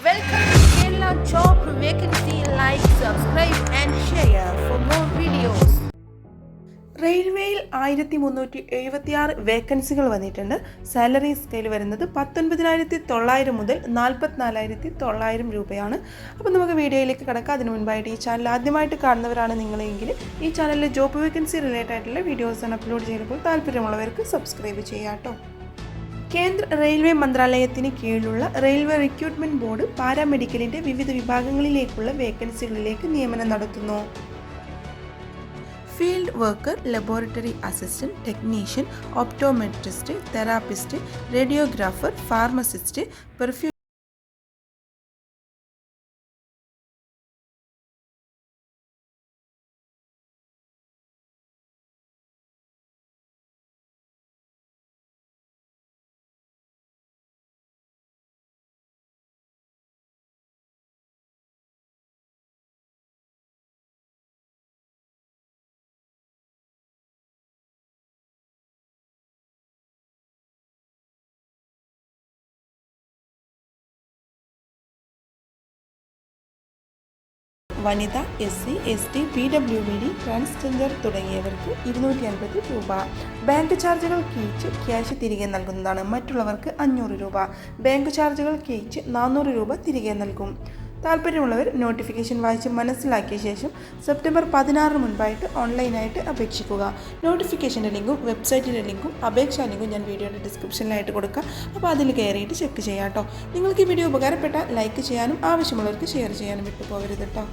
Welcome to Kerala Job Vacancy. Like, subscribe and share for more videos. റെയിൽവേയിൽ 1376 വേക്കൻസികൾ വന്നിട്ടുണ്ട്. Salary scale വരുന്നത് 19,900 മുതൽ 44,900 രൂപയാണ്. അപ്പോൾ നമുക്ക് വീഡിയോയിലേക്ക് കിടക്കാം. അതിന് മുൻപായിട്ട് ഈ ചാനൽ ആദ്യമായിട്ട് കാണുന്നവരാണ് നിങ്ങളെങ്കിൽ ഈ ചാനലിൽ ജോബ് വേക്കൻസി റിലേറ്റഡ് ആയിട്ടുള്ള വീഡിയോസാണ് അപ്ലോഡ് ചെയ്യുമ്പോൾ താല്പര്യമുള്ളവർക്ക് സബ്സ്ക്രൈബ് ചെയ്യാം കേട്ടോ. കേന്ദ്ര റെയിൽവേ മന്ത്രാലയത്തിന് കീഴിലുള്ള റെയിൽവേ റിക്രൂട്ട്മെൻറ്റ് ബോർഡ് പാരാമെഡിക്കലിൻ്റെ വിവിധ വിഭാഗങ്ങളിലേക്കുള്ള വേക്കൻസികളിലേക്ക് നിയമനം നടത്തുന്നു. Field worker, laboratory assistant, technician, optometrist, therapist, radiographer, pharmacist, പെർഫ്യൂം വനിത, SC, ST, PWD, ട്രാൻസ്ജെൻഡർ തുടങ്ങിയവർക്ക് 250 രൂപ. ബാങ്ക് ചാർജുകൾ കിഴിച്ച് ക്യാഷ് തിരികെ നൽകുന്നതാണ്. മറ്റുള്ളവർക്ക് 500 രൂപ. ബാങ്ക് ചാർജുകൾ കിഴിച്ച് 400 രൂപ തിരികെ നൽകും. താല്പര്യമുള്ളവർ നോട്ടിഫിക്കേഷൻ വായിച്ച് മനസ്സിലാക്കിയ ശേഷം സെപ്റ്റംബർ 16 മുൻപായിട്ട് ഓൺലൈനായിട്ട് അപേക്ഷിക്കുക. നോട്ടിഫിക്കേഷൻ്റെ ലിങ്കും വെബ്സൈറ്റിൻ്റെ ലിങ്കും അപേക്ഷാ ലിങ്കും ഞാൻ വീഡിയോയുടെ ഡിസ്ക്രിപ്ഷനിലായിട്ട് കൊടുക്കാം. അപ്പോൾ അതിൽ കയറിയിട്ട് ചെക്ക് ചെയ്യാം കേട്ടോ. നിങ്ങൾക്ക് ഈ വീഡിയോ ഉപകാരപ്പെട്ടാൽ ലൈക്ക് ചെയ്യാനും ആവശ്യമുള്ളവർക്ക് ഷെയർ ചെയ്യാനും വിട്ടുപോകരുത് കേട്ടോ.